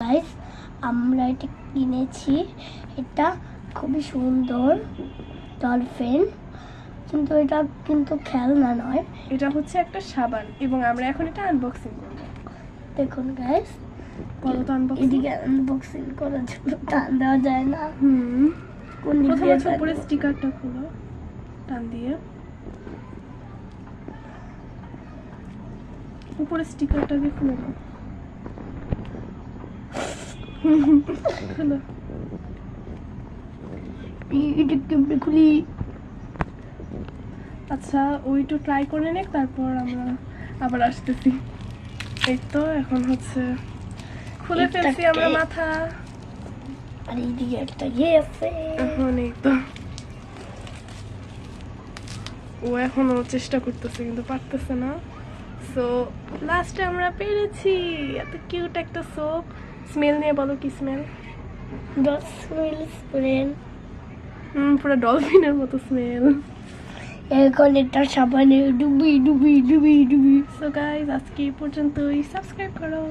Guys, আমরা এটা কিনেছি। এটা খুবই সুন্দর ডলফিন, কিন্তু এটা কিন্তু খেলনা নয়, এটা হচ্ছে একটা সাবান এবং আমরা এখন এটা আনবক্সিং করব। দেখুন গাইস, বলো তো আনবক্সিং। এদিকে আনবক্সিং করার জন্য টান দেওয়া যায় না। কোন দিক প্রথমে দিয়ে হচ্ছে উপরে স্টিকারটা খুলো টান দিয়ে, উপরে স্টিকারটাকে খুলে দাও। খুলো। এটা কেমনে খুলি? আচ্ছা ওইটু ট্রাই করে নে, তারপর আমরা আবার আসতেছি। এই তো এখন হচ্ছে খুলে ফেলছি আমরা মাথা। আর এইদিকে একটা ইয়ে আছে। এখন এই তো ও এখনো চেষ্টা করতেছে কিন্তু পারতেছে না। সো লাস্টে আমরা পেরেছি। এত কিউট একটা সোপ। স্মেল নিয়ে বলো কি স্মেল? পুরো ডলফিনের মতো স্মেল। এখন এটা সাবানে ডুবি ডুবি ডুবি ডুবি। সো গাইস আজকে এই পর্যন্তই। সাবস্ক্রাইব করো।